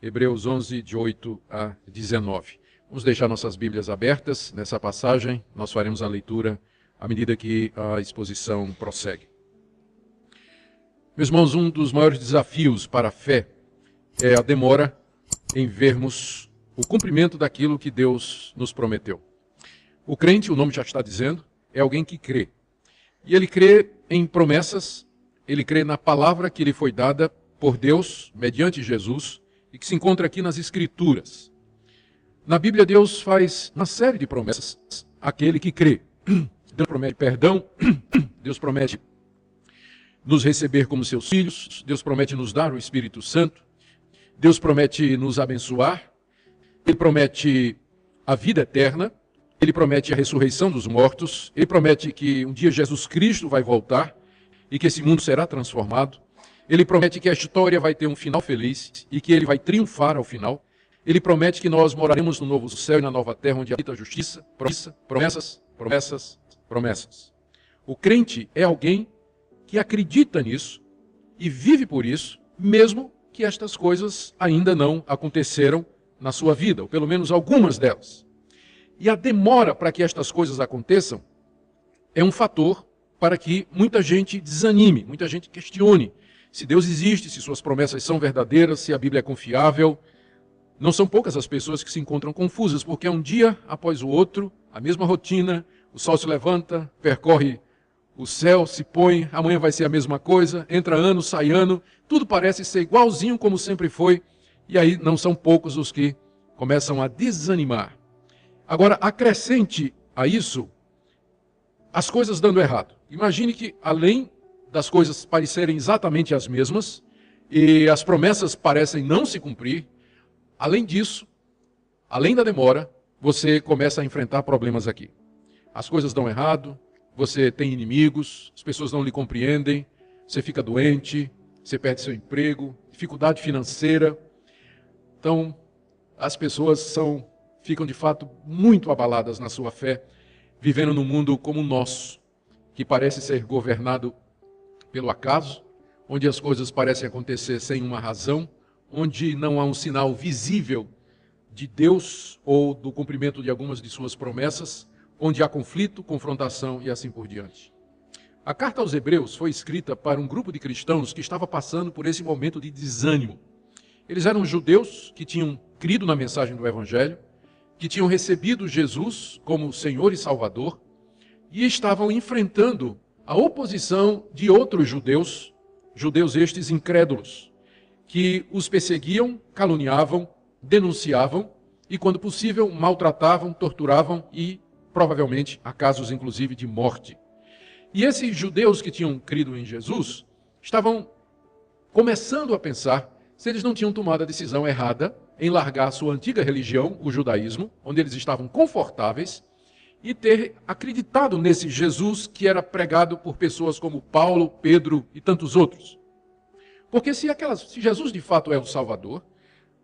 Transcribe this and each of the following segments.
Hebreus 11, de 8 a 19. Vamos deixar nossas Bíblias abertas nessa passagem, nós faremos a leitura à medida que a exposição prossegue. Meus irmãos, um dos maiores desafios para a fé é a demora em vermos o cumprimento daquilo que Deus nos prometeu. O crente, o nome já está dizendo, é alguém que crê. E ele crê em promessas, ele crê na palavra que lhe foi dada por Deus, mediante Jesus, e que se encontra aqui nas Escrituras. Na Bíblia, Deus faz uma série de promessas àquele que crê. Deus promete perdão, Deus promete nos receber como seus filhos, Deus promete nos dar o Espírito Santo, Deus promete nos abençoar, Ele promete a vida eterna, Ele promete a ressurreição dos mortos, Ele promete que um dia Jesus Cristo vai voltar e que esse mundo será transformado, Ele promete que a história vai ter um final feliz e que Ele vai triunfar ao final, Ele promete que nós moraremos no novo céu e na nova terra onde habita a justiça, promessas, promessas, promessas. O crente é alguém que acredita nisso e vive por isso, mesmo que estas coisas ainda não aconteceram na sua vida, ou pelo menos algumas delas. E a demora para que estas coisas aconteçam é um fator para que muita gente desanime, muita gente questione se Deus existe, se suas promessas são verdadeiras, se a Bíblia é confiável. Não são poucas as pessoas que se encontram confusas, porque é um dia após o outro, a mesma rotina, o sol se levanta, percorre o céu, se põe, amanhã vai ser a mesma coisa, entra ano, sai ano, tudo parece ser igualzinho como sempre foi, e aí não são poucos os que começam a desanimar. Agora, acrescente a isso as coisas dando errado. Imagine que, além das coisas parecerem exatamente as mesmas, e as promessas parecem não se cumprir, além disso, além da demora, você começa a enfrentar problemas aqui. As coisas dão errado, você tem inimigos, as pessoas não lhe compreendem, você fica doente, você perde seu emprego, dificuldade financeira. Então, as pessoas ficam de fato muito abaladas na sua fé, vivendo num mundo como o nosso, que parece ser governado pelo acaso, onde as coisas parecem acontecer sem uma razão, onde não há um sinal visível de Deus ou do cumprimento de algumas de suas promessas, onde há conflito, confrontação e assim por diante. A carta aos Hebreus foi escrita para um grupo de cristãos que estava passando por esse momento de desânimo. Eles eram judeus que tinham crido na mensagem do Evangelho, que tinham recebido Jesus como Senhor e Salvador e estavam enfrentando a oposição de outros judeus, judeus estes incrédulos, que os perseguiam, caluniavam, denunciavam e, quando possível, maltratavam, torturavam e provavelmente há casos inclusive de morte. E esses judeus que tinham crido em Jesus estavam começando a pensar se eles não tinham tomado a decisão errada em largar a sua antiga religião, o judaísmo, onde eles estavam confortáveis, e ter acreditado nesse Jesus que era pregado por pessoas como Paulo, Pedro e tantos outros. Porque se Jesus de fato é o Salvador,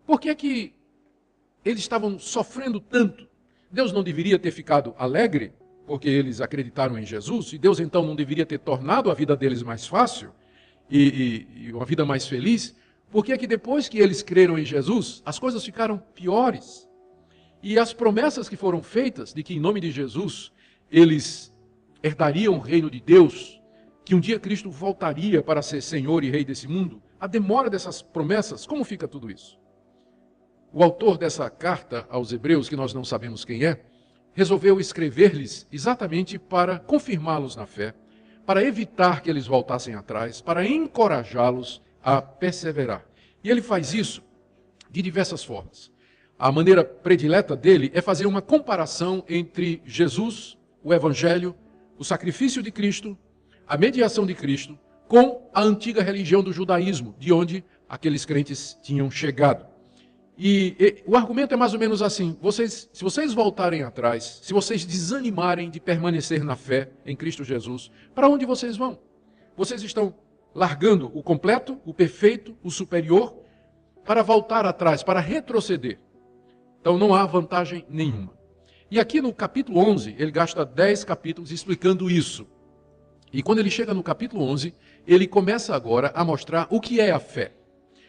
por que é que eles estavam sofrendo tanto? Deus não deveria ter ficado alegre porque eles acreditaram em Jesus? E Deus então não deveria ter tornado a vida deles mais fácil e uma vida mais feliz? Por que é que depois que eles creram em Jesus, as coisas ficaram piores? E as promessas que foram feitas de que em nome de Jesus eles herdariam o reino de Deus, que um dia Cristo voltaria para ser Senhor e Rei desse mundo, a demora dessas promessas, como fica tudo isso? O autor dessa carta aos Hebreus, que nós não sabemos quem é, resolveu escrever-lhes exatamente para confirmá-los na fé, para evitar que eles voltassem atrás, para encorajá-los a perseverar. E ele faz isso de diversas formas. A maneira predileta dele é fazer uma comparação entre Jesus, o Evangelho, o sacrifício de Cristo, a mediação de Cristo, com a antiga religião do judaísmo, de onde aqueles crentes tinham chegado. E o argumento é mais ou menos assim: se vocês voltarem atrás, se vocês desanimarem de permanecer na fé em Cristo Jesus, para onde vocês vão? Vocês estão largando o completo, o perfeito, o superior, para voltar atrás, para retroceder. Então não há vantagem nenhuma. E aqui no capítulo 11, ele gasta 10 capítulos explicando isso. E quando ele chega no capítulo 11, ele começa agora a mostrar o que é a fé.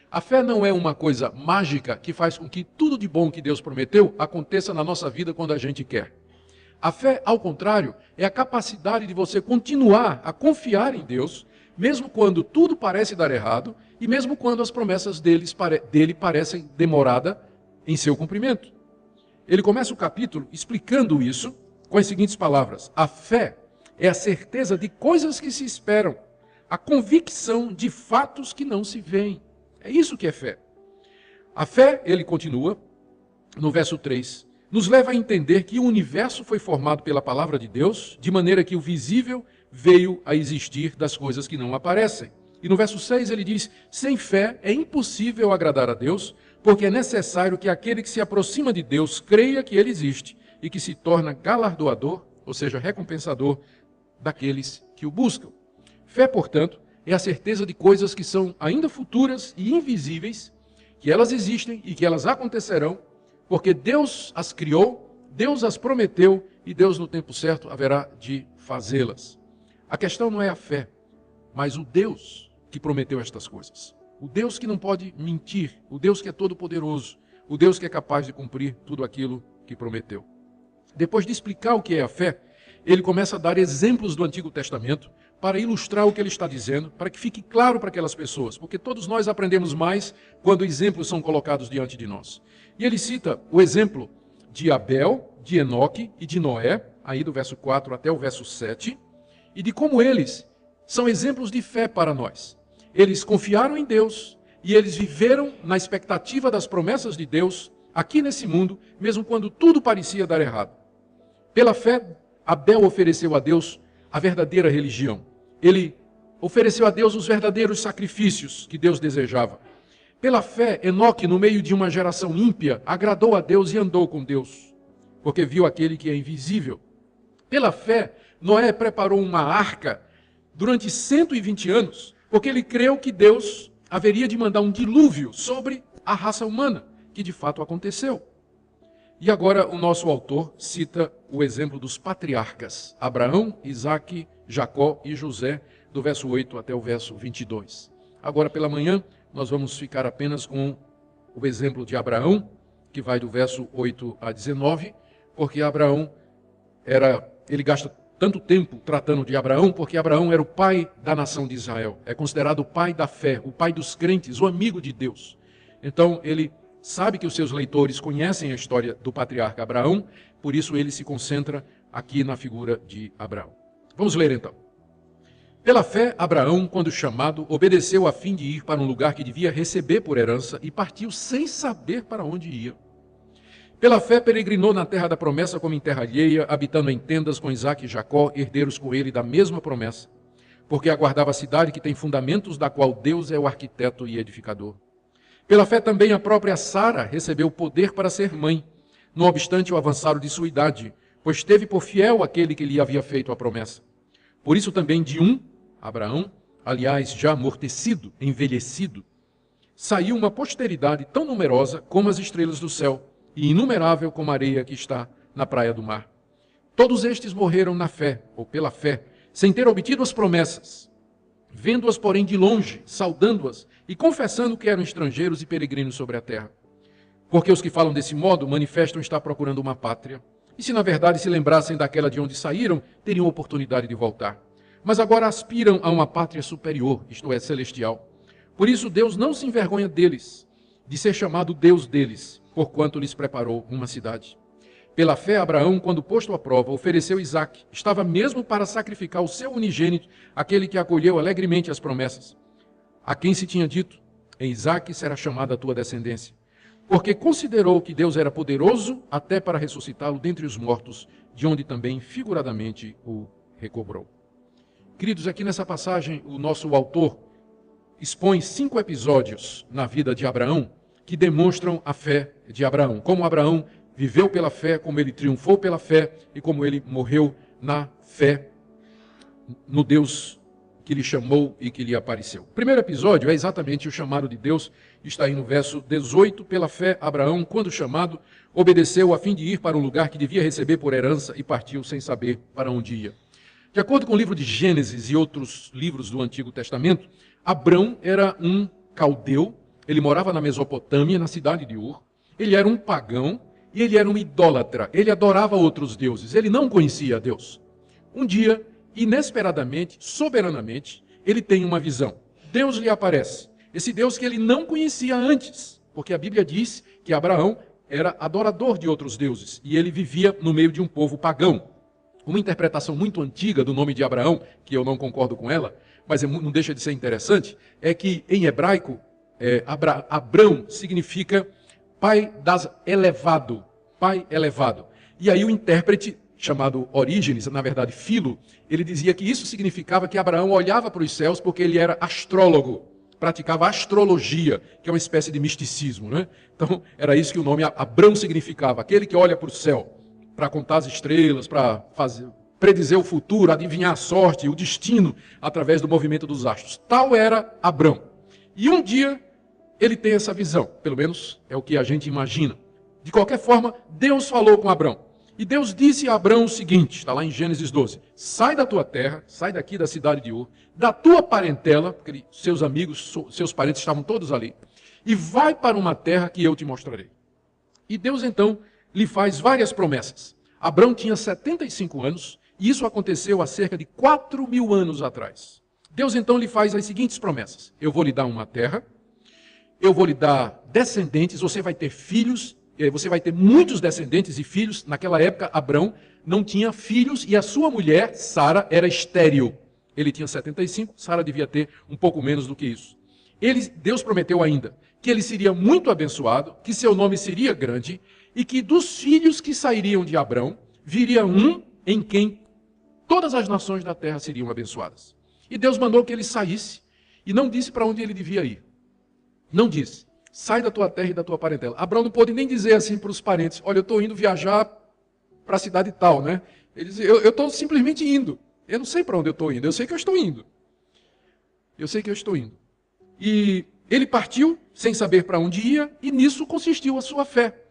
A fé não é uma coisa mágica que faz com que tudo de bom que Deus prometeu aconteça na nossa vida quando a gente quer. A fé, ao contrário, é a capacidade de você continuar a confiar em Deus, mesmo quando tudo parece dar errado e mesmo quando as promessas dele parecem demoradas em seu cumprimento. Ele começa o capítulo explicando isso com as seguintes palavras: a fé é a certeza de coisas que se esperam, a convicção de fatos que não se veem. É isso que é fé. A fé, ele continua, no verso 3, nos leva a entender que o universo foi formado pela palavra de Deus, de maneira que o visível veio a existir das coisas que não aparecem. E no verso 6 ele diz: sem fé é impossível agradar a Deus, porque é necessário que aquele que se aproxima de Deus creia que ele existe e que se torna galardoador, ou seja, recompensador daqueles que o buscam. Fé, portanto, é a certeza de coisas que são ainda futuras e invisíveis, que elas existem e que elas acontecerão, porque Deus as criou, Deus as prometeu e Deus no tempo certo haverá de fazê-las. A questão não é a fé, mas o Deus que prometeu estas coisas. O Deus que não pode mentir, o Deus que é todo-poderoso, o Deus que é capaz de cumprir tudo aquilo que prometeu. Depois de explicar o que é a fé, ele começa a dar exemplos do Antigo Testamento para ilustrar o que ele está dizendo, para que fique claro para aquelas pessoas, porque todos nós aprendemos mais quando exemplos são colocados diante de nós. E ele cita o exemplo de Abel, de Enoque e de Noé, aí do verso 4 até o verso 7, e de como eles são exemplos de fé para nós. Eles confiaram em Deus e eles viveram na expectativa das promessas de Deus aqui nesse mundo, mesmo quando tudo parecia dar errado. Pela fé, Abel ofereceu a Deus a verdadeira religião. Ele ofereceu a Deus os verdadeiros sacrifícios que Deus desejava. Pela fé, Enoque, no meio de uma geração ímpia, agradou a Deus e andou com Deus, porque viu aquele que é invisível. Pela fé, Noé preparou uma arca durante 120 anos, porque ele creu que Deus haveria de mandar um dilúvio sobre a raça humana, que de fato aconteceu. E agora o nosso autor cita o exemplo dos patriarcas, Abraão, Isaque, Jacó e José, do verso 8 até o verso 22. Agora pela manhã nós vamos ficar apenas com o exemplo de Abraão, que vai do verso 8 a 19, porque Abraão ele gasta tanto tempo tratando de Abraão, porque Abraão era o pai da nação de Israel, é considerado o pai da fé, o pai dos crentes, o amigo de Deus. Então ele sabe que os seus leitores conhecem a história do patriarca Abraão, por isso ele se concentra aqui na figura de Abraão. Vamos ler então. Pela fé, Abraão, quando chamado, obedeceu a fim de ir para um lugar que devia receber por herança e partiu sem saber para onde ia. Pela fé, peregrinou na terra da promessa como em terra alheia, habitando em tendas com Isaque e Jacó, herdeiros com ele da mesma promessa, porque aguardava a cidade que tem fundamentos, da qual Deus é o arquiteto e edificador. Pela fé também a própria Sara recebeu poder para ser mãe, não obstante o avançado de sua idade, pois teve por fiel aquele que lhe havia feito a promessa. Por isso também de Abraão, aliás já amortecido, envelhecido, saiu uma posteridade tão numerosa como as estrelas do céu, e inumerável como a areia que está na praia do mar. Todos estes morreram na fé, ou pela fé, sem ter obtido as promessas, vendo-as, porém, de longe, saudando-as e confessando que eram estrangeiros e peregrinos sobre a terra. Porque os que falam desse modo manifestam estar procurando uma pátria, e se na verdade se lembrassem daquela de onde saíram, teriam oportunidade de voltar. Mas agora aspiram a uma pátria superior, isto é, celestial. Por isso Deus não se envergonha deles, de ser chamado Deus deles, porquanto lhes preparou uma cidade. Pela fé, Abraão, quando posto à prova, ofereceu Isaque. Estava mesmo para sacrificar o seu unigênito, aquele que acolheu alegremente as promessas. A quem se tinha dito, em Isaque será chamada a tua descendência. Porque considerou que Deus era poderoso até para ressuscitá-lo dentre os mortos, de onde também figuradamente o recobrou. Queridos, aqui nessa passagem, o nosso autor expõe 5 episódios na vida de Abraão que demonstram a fé de Abraão. Como Abraão viveu pela fé, como ele triunfou pela fé e como ele morreu na fé no Deus que lhe chamou e que lhe apareceu. O primeiro episódio é exatamente o chamado de Deus, está aí no verso 18. Pela fé, Abraão, quando chamado, obedeceu a fim de ir para um lugar que devia receber por herança e partiu sem saber para onde ia. De acordo com o livro de Gênesis e outros livros do Antigo Testamento, Abrão era um caldeu, Ele morava na Mesopotâmia, na cidade de Ur. Ele era um pagão e ele era um idólatra. Ele adorava outros deuses. Ele não conhecia a Deus. Um dia, inesperadamente, soberanamente, ele tem uma visão. Deus lhe aparece. Esse Deus que ele não conhecia antes, porque a Bíblia diz que Abraão era adorador de outros deuses e ele vivia no meio de um povo pagão. Uma interpretação muito antiga do nome de Abraão, que eu não concordo com ela, mas não deixa de ser interessante, é que em hebraico, Abrão significa pai das elevado, pai elevado. E aí o intérprete, chamado Orígenes, na verdade Filo, ele dizia que isso significava que Abraão olhava para os céus porque ele era astrólogo, praticava astrologia, que é uma espécie de misticismo, né? Então era isso que o nome Abrão significava, aquele que olha para o céu para contar as estrelas, para predizer o futuro, adivinhar a sorte, o destino através do movimento dos astros. Tal era Abrão. E um dia ele tem essa visão, pelo menos é o que a gente imagina. De qualquer forma, Deus falou com Abrão. E Deus disse a Abrão o seguinte, está lá em Gênesis 12, sai da tua terra, sai daqui da cidade de Ur, da tua parentela, porque seus amigos, seus parentes estavam todos ali, e vai para uma terra que eu te mostrarei. E Deus então lhe faz várias promessas. Abrão tinha 75 anos, e isso aconteceu há cerca de 4.000 anos atrás. Deus então lhe faz as seguintes promessas. Eu vou lhe dar uma terra, eu vou lhe dar descendentes, você vai ter filhos, você vai ter muitos descendentes e filhos. Naquela época, Abrão não tinha filhos e a sua mulher, Sara, era estéril. Ele tinha 75, Sara devia ter um pouco menos do que isso. Deus prometeu ainda que ele seria muito abençoado, que seu nome seria grande e que dos filhos que sairiam de Abrão, viria um em quem todas as nações da terra seriam abençoadas. E Deus mandou que ele saísse e não disse para onde ele devia ir. Não disse. Sai da tua terra e da tua parentela. Abraão não pôde nem dizer assim para os parentes, olha, eu estou indo viajar para a cidade tal, né? Ele dizia, eu estou simplesmente indo. Eu não sei para onde eu estou indo, eu sei que eu estou indo. Eu sei que eu estou indo. E ele partiu sem saber para onde ia, e nisso consistiu a sua fé.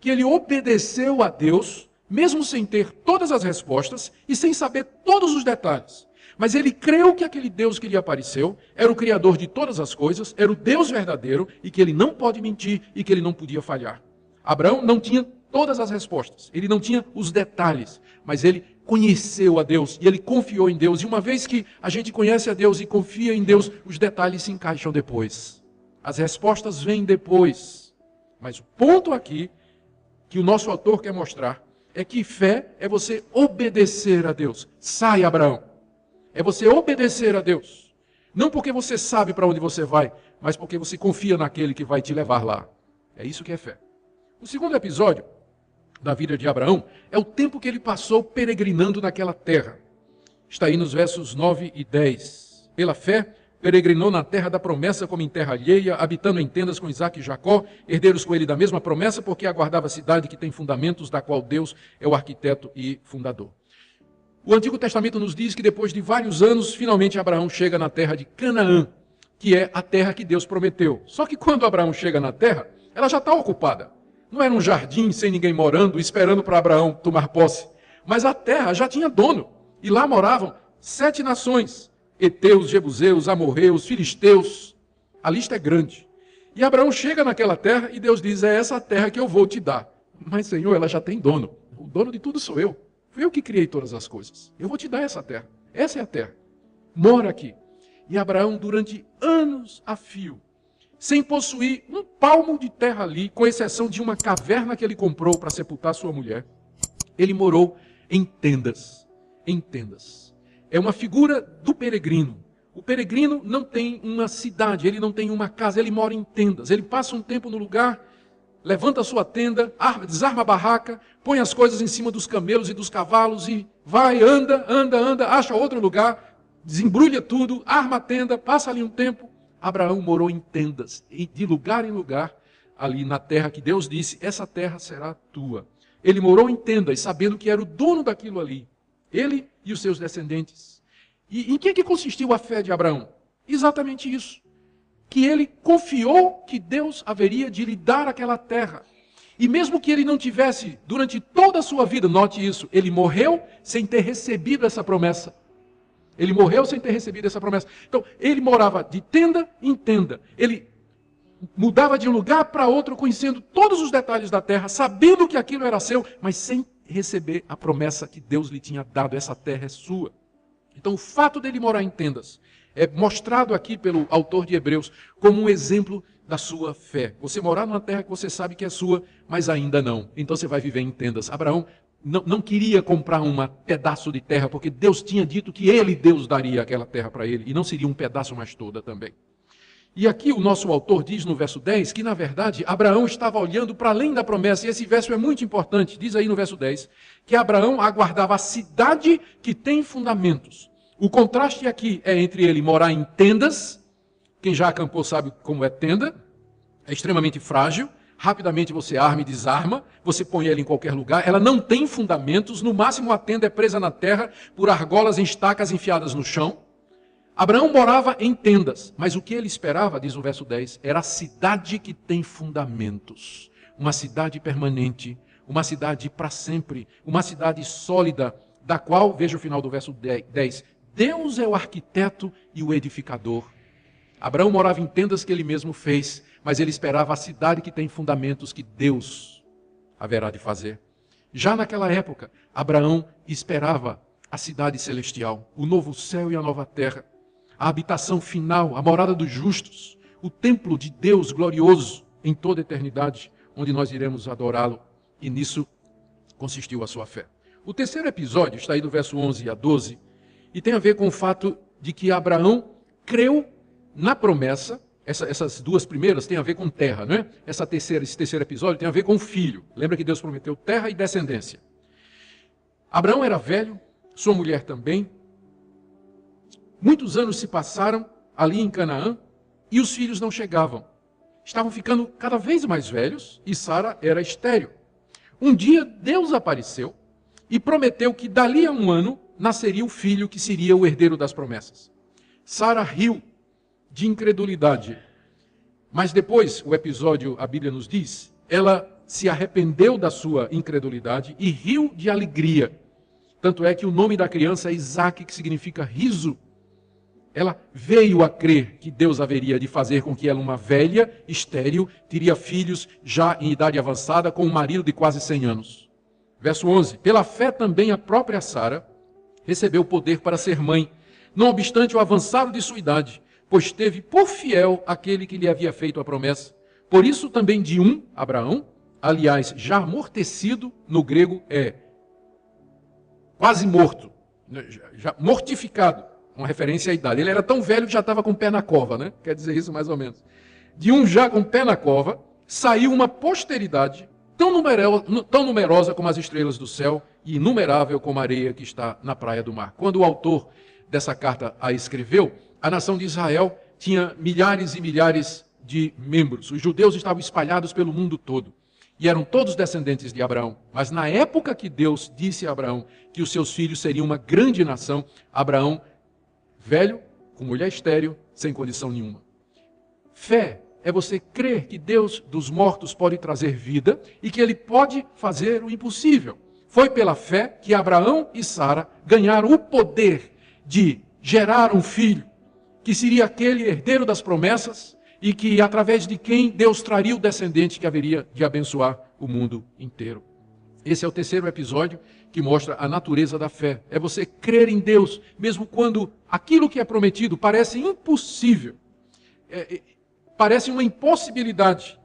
Que ele obedeceu a Deus, mesmo sem ter todas as respostas e sem saber todos os detalhes. Mas ele creu que aquele Deus que lhe apareceu era o Criador de todas as coisas, era o Deus verdadeiro e que ele não pode mentir e que ele não podia falhar. Abraão não tinha todas as respostas, ele não tinha os detalhes, mas ele conheceu a Deus e ele confiou em Deus. E uma vez que a gente conhece a Deus e confia em Deus, os detalhes se encaixam depois. As respostas vêm depois. Mas o ponto aqui que o nosso autor quer mostrar é que fé é você obedecer a Deus. Sai, Abraão. É você obedecer a Deus. Não porque você sabe para onde você vai, mas porque você confia naquele que vai te levar lá. É isso que é fé. O segundo episódio da vida de Abraão é o tempo que ele passou peregrinando naquela terra. Está aí nos versos 9 e 10. Pela fé, peregrinou na terra da promessa como em terra alheia, habitando em tendas com Isaque e Jacó, herdeiros com ele da mesma promessa, porque aguardava a cidade que tem fundamentos, da qual Deus é o arquiteto e fundador. O Antigo Testamento nos diz que depois de vários anos, finalmente Abraão chega na terra de Canaã, que é a terra que Deus prometeu. Só que quando Abraão chega na terra, ela já está ocupada. Não era um jardim sem ninguém morando, esperando para Abraão tomar posse. Mas a terra já tinha dono. E lá moravam 7 nações. Heteus, Jebuseus, Amorreus, Filisteus. A lista é grande. E Abraão chega naquela terra e Deus diz, é essa terra que eu vou te dar. Mas Senhor, ela já tem dono. O dono de tudo sou eu. Fui eu que criei todas as coisas. Eu vou te dar essa terra. Essa é a terra. Mora aqui. E Abraão, durante anos a fio, sem possuir um palmo de terra ali, com exceção de uma caverna que ele comprou para sepultar sua mulher, ele morou em tendas. Em tendas. É uma figura do peregrino. O peregrino não tem uma cidade, ele não tem uma casa, ele mora em tendas. Ele passa um tempo no lugar, levanta a sua tenda, desarma a barraca, põe as coisas em cima dos camelos e dos cavalos e vai, anda, acha outro lugar, desembrulha tudo, arma a tenda, passa ali um tempo. Abraão morou em tendas, de lugar em lugar, ali na terra que Deus disse, essa terra será tua. Ele morou em tendas, sabendo que era o dono daquilo ali, ele e os seus descendentes. E em que consistiu a fé de Abraão? Exatamente isso. Que ele confiou que Deus haveria de lhe dar aquela terra. E mesmo que ele não tivesse, durante toda a sua vida, note isso, ele morreu sem ter recebido essa promessa. Ele morreu sem ter recebido essa promessa. Então, ele morava de tenda em tenda. Ele mudava de um lugar para outro, conhecendo todos os detalhes da terra, sabendo que aquilo era seu, mas sem receber a promessa que Deus lhe tinha dado. Essa terra é sua. Então o fato dele morar em tendas é mostrado aqui pelo autor de Hebreus como um exemplo da sua fé. Você morar numa terra que você sabe que é sua, mas ainda não. Então você vai viver em tendas. Abraão não queria comprar um pedaço de terra, porque Deus tinha dito que Deus daria aquela terra para ele, e não seria um pedaço, mas toda também. E aqui o nosso autor diz no verso 10 que, na verdade, Abraão estava olhando para além da promessa, e esse verso é muito importante. Diz aí no verso 10 que Abraão aguardava a cidade que tem fundamentos. O contraste aqui é entre ele morar em tendas. Quem já acampou sabe como é tenda. É extremamente frágil. Rapidamente você arma e desarma. Você põe ela em qualquer lugar. Ela não tem fundamentos. No máximo a tenda é presa na terra por argolas em estacas enfiadas no chão. Abraão morava em tendas. Mas o que ele esperava, diz o verso 10, era a cidade que tem fundamentos. Uma cidade permanente. Uma cidade para sempre. Uma cidade sólida, da qual, veja o final do verso 10, Deus é o arquiteto e o edificador. Abraão morava em tendas que ele mesmo fez, mas ele esperava a cidade que tem fundamentos que Deus haverá de fazer. Já naquela época, Abraão esperava a cidade celestial, o novo céu e a nova terra, a habitação final, a morada dos justos, o templo de Deus glorioso em toda a eternidade, onde nós iremos adorá-lo. E nisso consistiu a sua fé. O terceiro episódio está aí do verso 11 a 12, e tem a ver com o fato de que Abraão creu na promessa. Essas duas primeiras têm a ver com terra, não é? Esse terceiro episódio tem a ver com filho. Lembra que Deus prometeu terra e descendência. Abraão era velho, sua mulher também. Muitos anos se passaram ali em Canaã e os filhos não chegavam. Estavam ficando cada vez mais velhos e Sara era estéril. Um dia Deus apareceu e prometeu que dali a um ano nasceria o filho que seria o herdeiro das promessas. Sara riu de incredulidade, mas depois, o episódio, a Bíblia nos diz, ela se arrependeu da sua incredulidade e riu de alegria. Tanto é que o nome da criança é Isaque, que significa riso. Ela veio a crer que Deus haveria de fazer com que ela, uma velha, estéril, teria filhos já em idade avançada, com um marido de quase 100 anos. Verso 11, pela fé também a própria Sara recebeu poder para ser mãe, não obstante o avançado de sua idade, pois teve por fiel aquele que lhe havia feito a promessa. Por isso também de Abraão, aliás, já amortecido, no grego é quase morto, já mortificado, uma referência à idade. Ele era tão velho que já estava com o pé na cova, né? Quer dizer isso mais ou menos. De já com o pé na cova, saiu uma posteridade tão numerosa como as estrelas do céu e inumerável como a areia que está na praia do mar. Quando o autor dessa carta a escreveu, a nação de Israel tinha milhares e milhares de membros. Os judeus estavam espalhados pelo mundo todo e eram todos descendentes de Abraão. Mas na época que Deus disse a Abraão que os seus filhos seriam uma grande nação, Abraão, velho, com mulher estéril, sem condição nenhuma. Fé é você crer que Deus dos mortos pode trazer vida e que Ele pode fazer o impossível. Foi pela fé que Abraão e Sara ganharam o poder de gerar um filho, que seria aquele herdeiro das promessas e que, através de quem Deus traria o descendente que haveria de abençoar o mundo inteiro. Esse é o terceiro episódio que mostra a natureza da fé. É você crer em Deus, mesmo quando aquilo que é prometido parece impossível. Parece uma impossibilidade.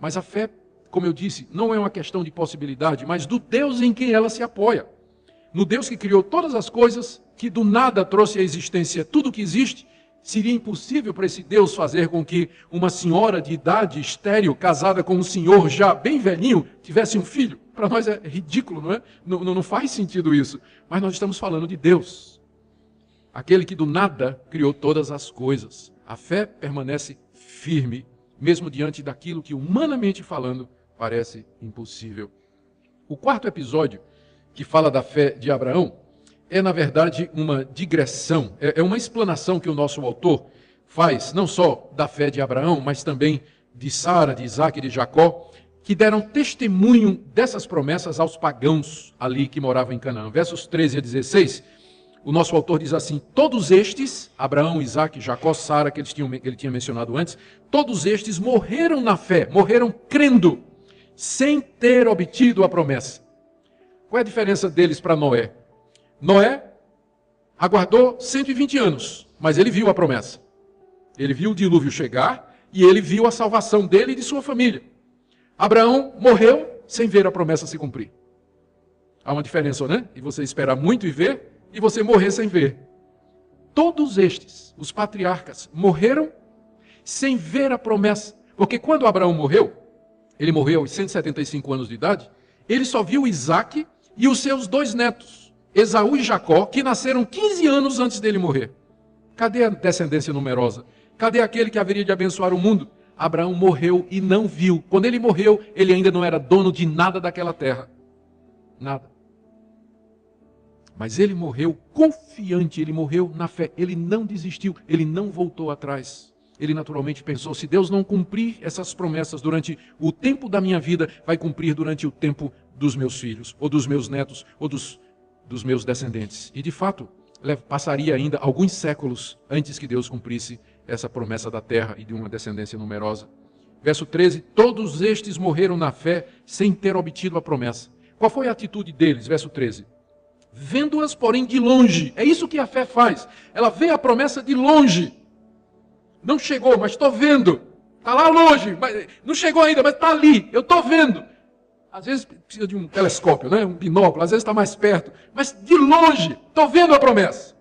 Mas a fé, como eu disse, não é uma questão de possibilidade, mas do Deus em quem ela se apoia. No Deus que criou todas as coisas, que do nada trouxe à existência tudo que existe. Seria impossível para esse Deus fazer com que uma senhora de idade estéril, casada com um senhor já bem velhinho, tivesse um filho. Para nós é ridículo, não é? Não faz sentido isso. Mas nós estamos falando de Deus. Aquele que do nada criou todas as coisas. A fé permanece firme, mesmo diante daquilo que, humanamente falando, parece impossível. O quarto episódio, que fala da fé de Abraão, é, na verdade, uma digressão, é uma explanação que o nosso autor faz, não só da fé de Abraão, mas também de Sara, de Isaque e de Jacó, que deram testemunho dessas promessas aos pagãos ali que moravam em Canaã. Versos 13 a 16, o nosso autor diz assim: todos estes, Abraão, Isaque, Jacó, Sara, que ele tinha mencionado antes, todos estes morreram na fé, morreram crendo, sem ter obtido a promessa. Qual é a diferença deles para Noé? Noé aguardou 120 anos, mas ele viu a promessa. Ele viu o dilúvio chegar e ele viu a salvação dele e de sua família. Abraão morreu sem ver a promessa se cumprir. Há uma diferença, né? E você esperar muito e ver, e você morrer sem ver. Todos estes, os patriarcas, morreram sem ver a promessa. Porque quando Abraão morreu, ele morreu aos 175 anos de idade, ele só viu Isaque e os seus 2 netos, Esaú e Jacó, que nasceram 15 anos antes dele morrer. Cadê a descendência numerosa? Cadê aquele que haveria de abençoar o mundo? Abraão morreu e não viu. Quando ele morreu, ele ainda não era dono de nada daquela terra. Nada. Mas ele morreu confiante, ele morreu na fé. Ele não desistiu, ele não voltou atrás. Ele naturalmente pensou: se Deus não cumprir essas promessas durante o tempo da minha vida, vai cumprir durante o tempo dos meus filhos, ou dos meus netos, ou dos meus descendentes. E de fato, passaria ainda alguns séculos antes que Deus cumprisse essa promessa da terra e de uma descendência numerosa. Verso 13: todos estes morreram na fé sem ter obtido a promessa. Qual foi a atitude deles? Verso 13: vendo-as, porém, de longe. É isso que a fé faz. Ela vê a promessa de longe. Não chegou, mas estou vendo. Está lá longe. Não chegou ainda, mas está ali. Eu estou vendo. Às vezes precisa de um telescópio, né? Um binóculo. Às vezes está mais perto. Mas de longe, estou vendo a promessa.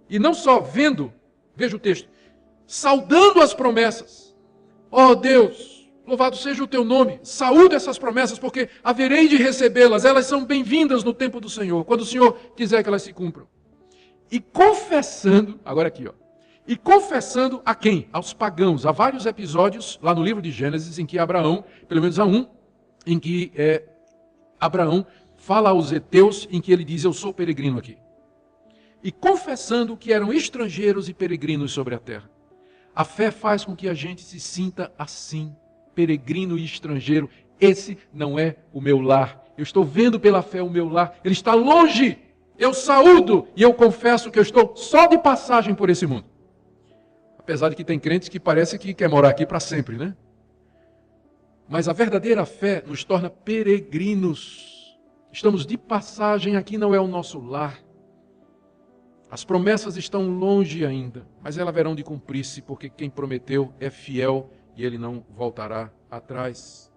E não só vendo, veja o texto, saudando as promessas. Ó Deus, louvado seja o teu nome. Saúde essas promessas, porque haverei de recebê-las. Elas são bem-vindas no tempo do Senhor, quando o Senhor quiser que elas se cumpram. E confessando, agora aqui, ó. E confessando a quem? Aos pagãos. Há vários episódios lá no livro de Gênesis em que Abraão, pelo menos há um, em que Abraão fala aos heteus, em que ele diz: eu sou peregrino aqui. E confessando que eram estrangeiros e peregrinos sobre a terra. A fé faz com que a gente se sinta assim, peregrino e estrangeiro. Esse não é o meu lar. Eu estou vendo pela fé o meu lar. Ele está longe. Eu saúdo e eu confesso que eu estou só de passagem por esse mundo. Apesar de que tem crentes que parece que quer morar aqui para sempre, né? Mas a verdadeira fé nos torna peregrinos. Estamos de passagem, aqui não é o nosso lar. As promessas estão longe ainda, mas elas haverão de cumprir-se, porque quem prometeu é fiel e ele não voltará atrás.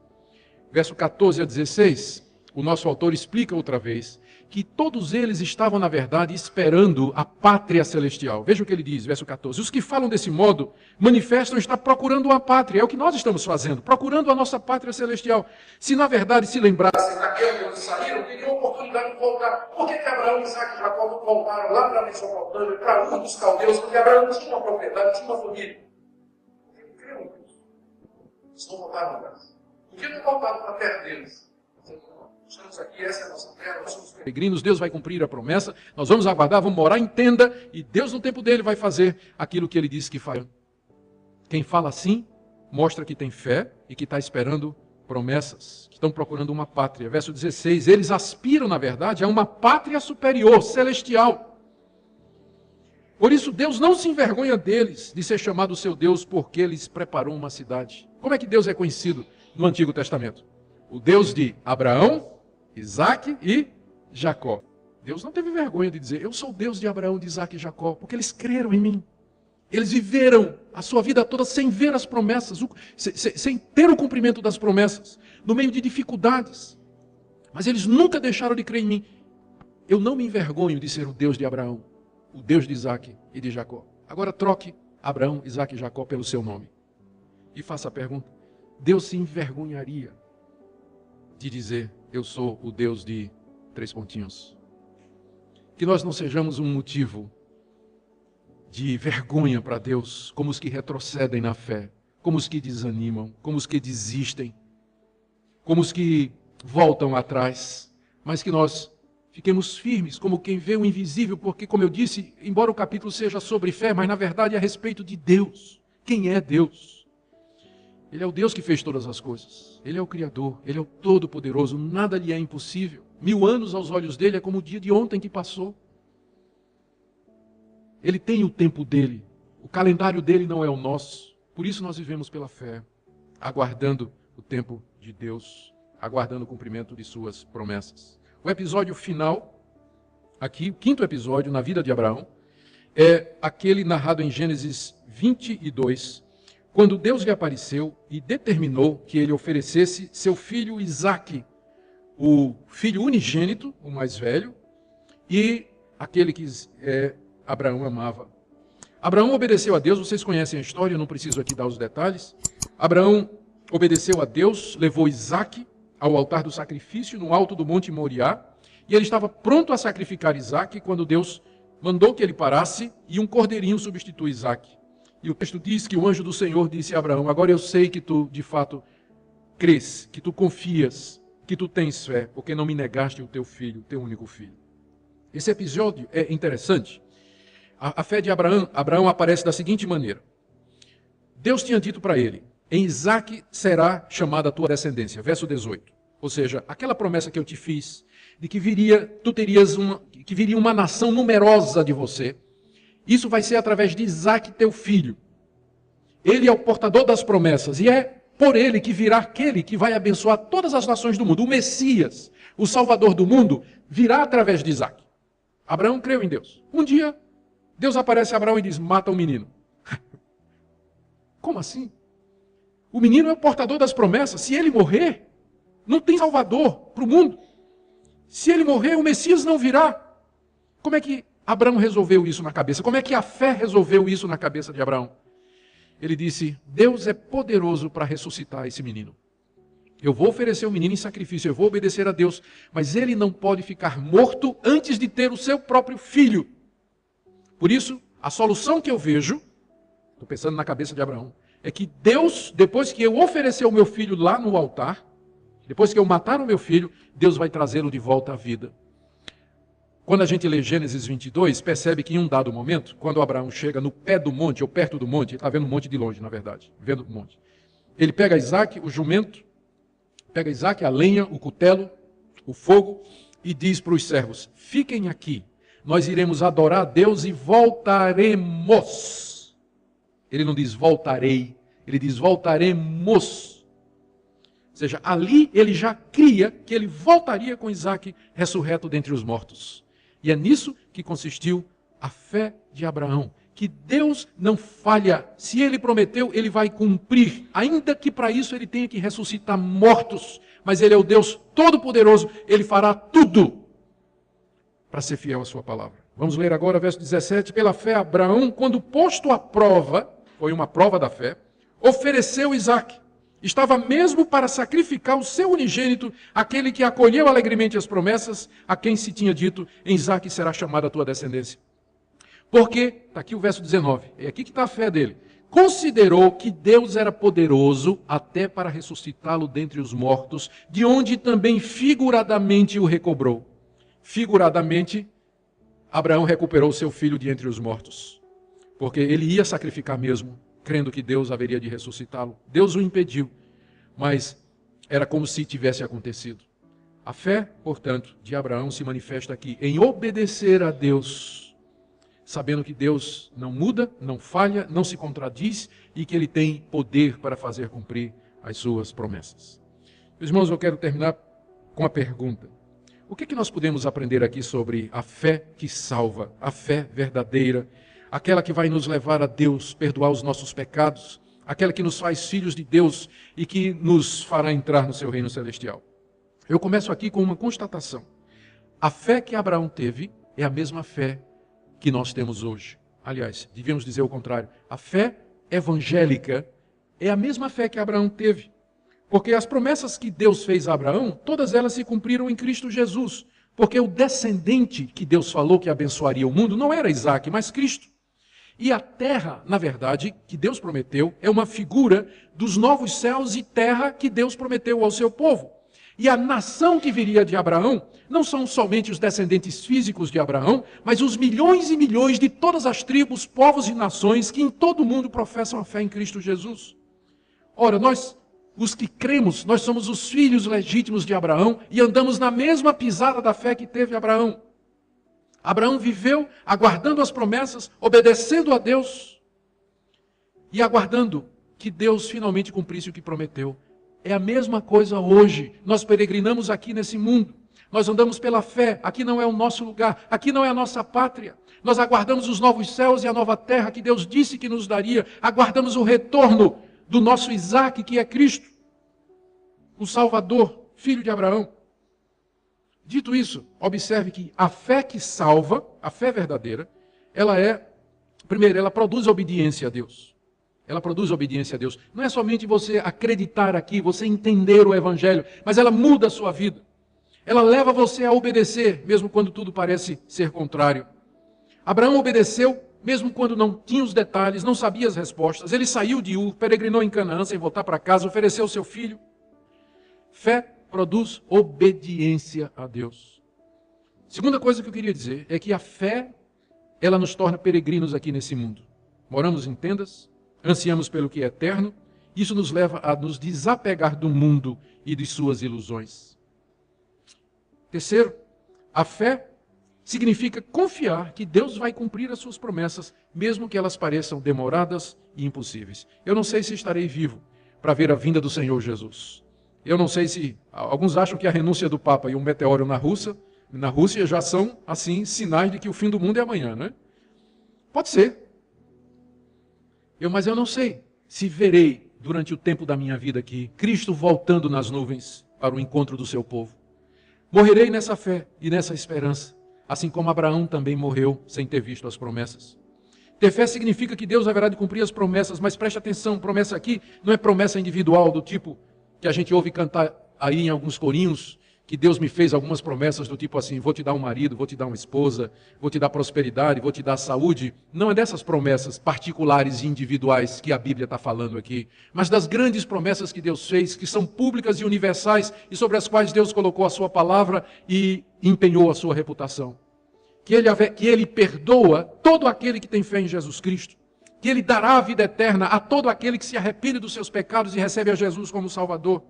Verso 14 a 16, o nosso autor explica outra vez que todos eles estavam, na verdade, esperando a pátria celestial. Veja o que ele diz, verso 14. Os que falam desse modo manifestam estar procurando uma pátria. É o que nós estamos fazendo, procurando a nossa pátria celestial. Se, na verdade, se lembrassem daquela de onde saíram, teriam oportunidade de voltar. Por que Abraão, Isaque e Jacó não voltaram lá para a Mesopotâmia, para Ur dos Caldeus? Porque Abraão tinha uma propriedade, tinha uma família. Por que não criam isso? Eles não voltaram atrás. Por que não voltaram para a terra deles? Estamos aqui, essa é a nossa terra, nós somos peregrinos, Deus vai cumprir a promessa, nós vamos aguardar, vamos morar em tenda, e Deus no tempo dele vai fazer aquilo que ele disse que faria. Quem fala assim, mostra que tem fé e que está esperando promessas, que estão procurando uma pátria. Verso 16, eles aspiram, na verdade, a uma pátria superior, celestial. Por isso Deus não se envergonha deles, de ser chamado seu Deus, porque eles preparou uma cidade. Como é que Deus é conhecido no Antigo Testamento? O Deus de Abraão, Isaque e Jacó. Deus não teve vergonha de dizer: eu sou o Deus de Abraão, de Isaque e Jacó, porque eles creram em mim. Eles viveram a sua vida toda sem ver as promessas, sem ter o cumprimento das promessas, no meio de dificuldades. Mas eles nunca deixaram de crer em mim. Eu não me envergonho de ser o Deus de Abraão, o Deus de Isaque e de Jacó. Agora troque Abraão, Isaque e Jacó pelo seu nome. E faça a pergunta: Deus se envergonharia de dizer: eu sou o Deus de ... Que nós não sejamos um motivo de vergonha para Deus, como os que retrocedem na fé, como os que desanimam, como os que desistem, como os que voltam atrás, mas que nós fiquemos firmes, como quem vê o invisível, porque, como eu disse, embora o capítulo seja sobre fé, mas na verdade é a respeito de Deus. Quem é Deus? Ele é o Deus que fez todas as coisas. Ele é o Criador, Ele é o Todo-Poderoso, nada lhe é impossível. 1000 anos aos olhos dele é como o dia de ontem que passou. Ele tem o tempo dele. O calendário dele não é o nosso. Por isso nós vivemos pela fé, aguardando o tempo de Deus, aguardando o cumprimento de suas promessas. O episódio final, aqui, o quinto episódio na vida de Abraão, é aquele narrado em Gênesis 22, quando Deus lhe apareceu e determinou que ele oferecesse seu filho Isaque, o filho unigênito, o mais velho, e aquele que Abraão amava. Abraão obedeceu a Deus, vocês conhecem a história, eu não preciso aqui dar os detalhes. Abraão obedeceu a Deus, levou Isaque ao altar do sacrifício no alto do Monte Moriá, e ele estava pronto a sacrificar Isaque quando Deus mandou que ele parasse e um cordeirinho substitui Isaque. E o texto diz que o anjo do Senhor disse a Abraão: agora eu sei que tu de fato crês, que tu confias, que tu tens fé, porque não me negaste o teu filho, o teu único filho. Esse episódio é interessante. A fé de Abraão aparece da seguinte maneira. Deus tinha dito para ele: em Isaque será chamada a tua descendência. Verso 18. Ou seja, aquela promessa que eu te fiz, de que viria uma nação numerosa de você, isso vai ser através de Isaque, teu filho. Ele é o portador das promessas e é por ele que virá aquele que vai abençoar todas as nações do mundo. O Messias, o Salvador do mundo, virá através de Isaque. Abraão creu em Deus. Um dia, Deus aparece a Abraão e diz: mata o menino. Como assim? O menino é o portador das promessas. Se ele morrer, não tem Salvador para o mundo. Se ele morrer, o Messias não virá. Como é que Abraão resolveu isso na cabeça? Como é que a fé resolveu isso na cabeça de Abraão? Ele disse: Deus é poderoso para ressuscitar esse menino. Eu vou oferecer o menino em sacrifício, eu vou obedecer a Deus, mas ele não pode ficar morto antes de ter o seu próprio filho. Por isso, a solução que eu vejo, estou pensando na cabeça de Abraão, é que Deus, depois que eu oferecer o meu filho lá no altar, depois que eu matar o meu filho, Deus vai trazê-lo de volta à vida. Quando a gente lê Gênesis 22, percebe que em um dado momento, quando Abraão chega no pé do monte, ou perto do monte, ele está vendo o monte de longe, na verdade, vendo o monte. Ele pega Isaque, o jumento, pega Isaque, a lenha, o cutelo, o fogo, e diz para os servos: fiquem aqui, nós iremos adorar a Deus e voltaremos. Ele não diz voltarei, ele diz voltaremos. Ou seja, ali ele já cria que ele voltaria com Isaque ressurreto dentre os mortos. E é nisso que consistiu a fé de Abraão. Que Deus não falha. Se ele prometeu, ele vai cumprir. Ainda que para isso ele tenha que ressuscitar mortos. Mas ele é o Deus Todo-Poderoso. Ele fará tudo para ser fiel à sua palavra. Vamos ler agora verso 17. Pela fé, Abraão, quando posto à prova, foi uma prova da fé, ofereceu Isaque. Estava mesmo para sacrificar o seu unigênito, aquele que acolheu alegremente as promessas, a quem se tinha dito: em Isaque será chamada a tua descendência. Porque, está aqui o verso 19, é aqui que está a fé dele. Considerou que Deus era poderoso até para ressuscitá-lo dentre os mortos, de onde também figuradamente o recobrou. Figuradamente, Abraão recuperou seu filho de entre os mortos, porque ele ia sacrificar mesmo, crendo que Deus haveria de ressuscitá-lo. Deus o impediu, mas era como se tivesse acontecido. A fé, portanto, de Abraão se manifesta aqui em obedecer a Deus, sabendo que Deus não muda, não falha, não se contradiz e que Ele tem poder para fazer cumprir as suas promessas. Meus irmãos, eu quero terminar com a pergunta: o que nós podemos aprender aqui sobre a fé que salva, a fé verdadeira, aquela que vai nos levar a Deus, perdoar os nossos pecados, aquela que nos faz filhos de Deus e que nos fará entrar no seu reino celestial? Eu começo aqui com uma constatação. A fé que Abraão teve é a mesma fé que nós temos hoje. Aliás, devíamos dizer o contrário. A fé evangélica é a mesma fé que Abraão teve. Porque as promessas que Deus fez a Abraão, todas elas se cumpriram em Cristo Jesus. Porque o descendente que Deus falou que abençoaria o mundo não era Isaque, mas Cristo. E a terra, na verdade, que Deus prometeu, é uma figura dos novos céus e terra que Deus prometeu ao seu povo. E a nação que viria de Abraão não são somente os descendentes físicos de Abraão, mas os milhões e milhões de todas as tribos, povos e nações que em todo o mundo professam a fé em Cristo Jesus. Ora, nós, os que cremos, nós somos os filhos legítimos de Abraão e andamos na mesma pisada da fé que teve Abraão. Abraão viveu aguardando as promessas, obedecendo a Deus e aguardando que Deus finalmente cumprisse o que prometeu. É a mesma coisa hoje. Nós peregrinamos aqui nesse mundo. Nós andamos pela fé. Aqui não é o nosso lugar. Aqui não é a nossa pátria. Nós aguardamos os novos céus e a nova terra que Deus disse que nos daria. Aguardamos o retorno do nosso Isaque, que é Cristo, o Salvador, filho de Abraão. Dito isso, observe que a fé que salva, a fé verdadeira, primeiro, ela produz obediência a Deus. Ela produz obediência a Deus. Não é somente você acreditar aqui, você entender o Evangelho, mas ela muda a sua vida. Ela leva você a obedecer, mesmo quando tudo parece ser contrário. Abraão obedeceu, mesmo quando não tinha os detalhes, não sabia as respostas. Ele saiu de Ur, peregrinou em Canaã sem voltar para casa, ofereceu seu filho. Fé produz obediência a Deus. Segunda coisa que eu queria dizer é que a fé, ela nos torna peregrinos aqui nesse mundo. Moramos em tendas, ansiamos pelo que é eterno, isso nos leva a nos desapegar do mundo e de suas ilusões. Terceiro, a fé significa confiar que Deus vai cumprir as suas promessas, mesmo que elas pareçam demoradas e impossíveis. Eu não sei se estarei vivo para ver a vinda do Senhor Jesus. Eu não sei se... Alguns acham que a renúncia do Papa e um meteoro na Rússia já são, assim, sinais de que o fim do mundo é amanhã, né? Pode ser. Mas eu não sei se verei, durante o tempo da minha vida aqui, Cristo voltando nas nuvens para o encontro do seu povo. Morrerei nessa fé e nessa esperança, assim como Abraão também morreu sem ter visto as promessas. Ter fé significa que Deus haverá de cumprir as promessas, mas preste atenção, promessa aqui não é promessa individual do tipo que a gente ouve cantar aí em alguns corinhos, que Deus me fez algumas promessas do tipo assim, vou te dar um marido, vou te dar uma esposa, vou te dar prosperidade, vou te dar saúde. Não é dessas promessas particulares e individuais que a Bíblia está falando aqui, mas das grandes promessas que Deus fez, que são públicas e universais e sobre as quais Deus colocou a sua palavra e empenhou a sua reputação. Que ele perdoa todo aquele que tem fé em Jesus Cristo, que Ele dará a vida eterna a todo aquele que se arrepende dos seus pecados e recebe a Jesus como Salvador,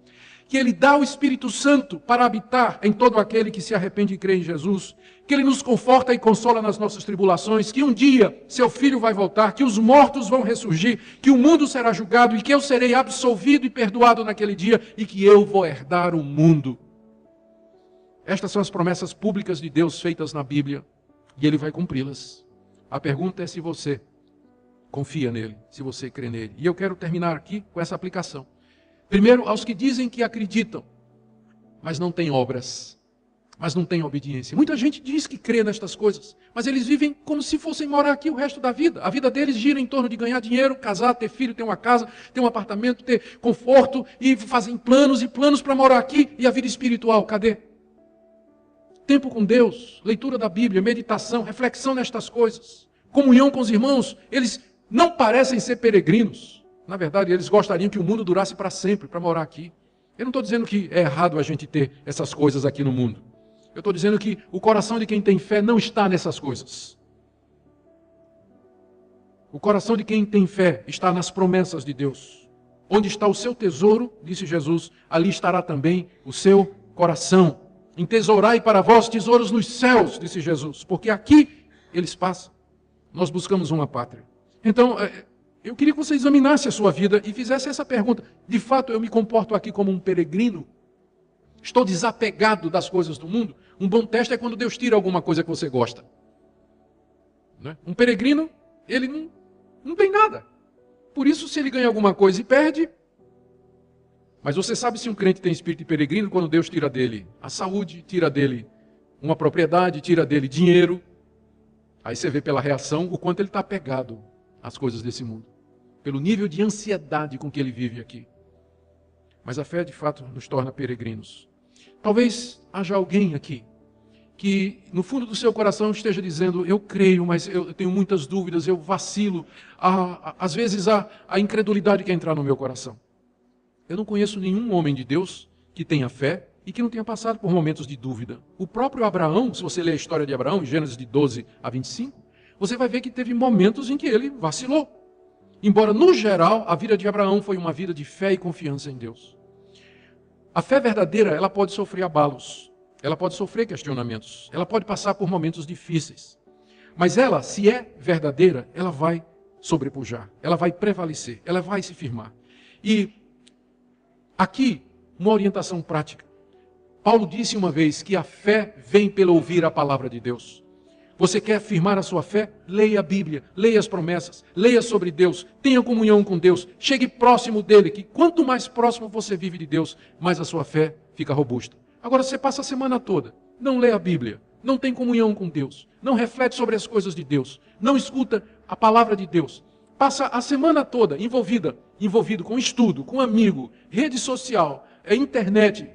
que Ele dá o Espírito Santo para habitar em todo aquele que se arrepende e crê em Jesus, que Ele nos conforta e consola nas nossas tribulações, que um dia seu Filho vai voltar, que os mortos vão ressurgir, que o mundo será julgado e que eu serei absolvido e perdoado naquele dia e que eu vou herdar o mundo. Estas são as promessas públicas de Deus feitas na Bíblia e Ele vai cumpri-las. A pergunta é se você confia nele, se você crê nele. E eu quero terminar aqui com essa aplicação. Primeiro, aos que dizem que acreditam, mas não têm obras, mas não têm obediência. Muita gente diz que crê nestas coisas, mas eles vivem como se fossem morar aqui o resto da vida. A vida deles gira em torno de ganhar dinheiro, casar, ter filho, ter uma casa, ter um apartamento, ter conforto, e fazem planos e planos para morar aqui. E a vida espiritual, cadê? Tempo com Deus, leitura da Bíblia, meditação, reflexão nestas coisas, comunhão com os irmãos. Eles não parecem ser peregrinos. Na verdade, eles gostariam que o mundo durasse para sempre, para morar aqui. Eu não estou dizendo que é errado a gente ter essas coisas aqui no mundo. Eu estou dizendo que o coração de quem tem fé não está nessas coisas. O coração de quem tem fé está nas promessas de Deus. Onde está o seu tesouro, disse Jesus, ali estará também o seu coração. Entesourai para vós tesouros nos céus, disse Jesus, porque aqui eles passam. Nós buscamos uma pátria. Então, eu queria que você examinasse a sua vida e fizesse essa pergunta. De fato, eu me comporto aqui como um peregrino? Estou desapegado das coisas do mundo? Um bom teste é quando Deus tira alguma coisa que você gosta. Né? Um peregrino, ele não tem nada. Por isso, se ele ganha alguma coisa e perde... Mas você sabe se um crente tem espírito de peregrino quando Deus tira dele a saúde, tira dele uma propriedade, tira dele dinheiro. Aí você vê pela reação o quanto ele está apegado às coisas desse mundo. Pelo nível de ansiedade com que ele vive aqui. Mas a fé, de fato, nos torna peregrinos. Talvez haja alguém aqui que, no fundo do seu coração, esteja dizendo, eu creio, mas eu tenho muitas dúvidas, eu vacilo. Às vezes a incredulidade quer entrar no meu coração. Eu não conheço nenhum homem de Deus que tenha fé e que não tenha passado por momentos de dúvida. O próprio Abraão, se você ler a história de Abraão, em Gênesis de 12 a 25, você vai ver que teve momentos em que ele vacilou. Embora, no geral, a vida de Abraão foi uma vida de fé e confiança em Deus. A fé verdadeira, ela pode sofrer abalos. ela pode sofrer questionamentos, ela pode passar por momentos difíceis. Mas ela, se é verdadeira, ela vai sobrepujar, ela vai prevalecer, ela vai se firmar. E aqui, uma orientação prática. Paulo disse uma vez que a fé vem pelo ouvir a palavra de Deus. Você quer firmar a sua fé? Leia a Bíblia, leia as promessas, leia sobre Deus, tenha comunhão com Deus, chegue próximo dele, que quanto mais próximo você vive de Deus, mais a sua fé fica robusta. Agora você passa a semana toda, não lê a Bíblia, não tem comunhão com Deus, não reflete sobre as coisas de Deus, não escuta a palavra de Deus, passa a semana toda envolvido com estudo, com amigo, rede social, internet,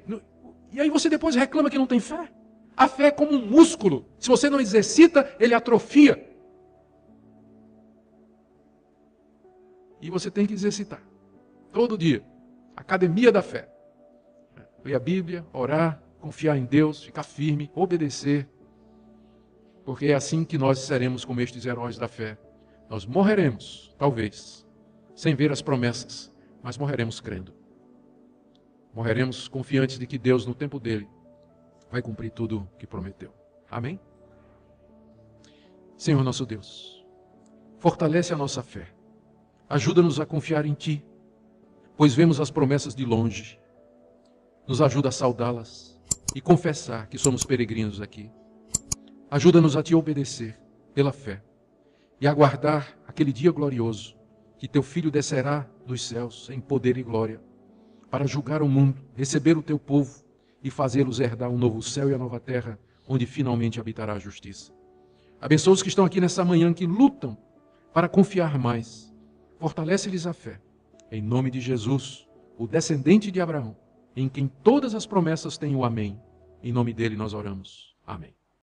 e aí você depois reclama que não tem fé. A fé é como um músculo. Se você não exercita, ele atrofia. E você tem que exercitar. Todo dia. Academia da fé. Ler a Bíblia, orar, confiar em Deus, ficar firme, obedecer. Porque é assim que nós seremos como estes heróis da fé. Nós morreremos, talvez, sem ver as promessas, mas morreremos crendo. Morreremos confiantes de que Deus, no tempo dele, vai cumprir tudo o que prometeu. Amém? Senhor nosso Deus, fortalece a nossa fé. Ajuda-nos a confiar em Ti, pois vemos as promessas de longe. Nos ajuda a saudá-las e confessar que somos peregrinos aqui. Ajuda-nos a Te obedecer pela fé e aguardar aquele dia glorioso que Teu Filho descerá dos céus em poder e glória para julgar o mundo, receber o Teu povo e fazê-los herdar um novo céu e a nova terra, onde finalmente habitará a justiça. Abençoa os que estão aqui nessa manhã, que lutam para confiar mais. Fortalece-lhes a fé. Em nome de Jesus, o descendente de Abraão, em quem todas as promessas têm o amém. Em nome dele nós oramos. Amém.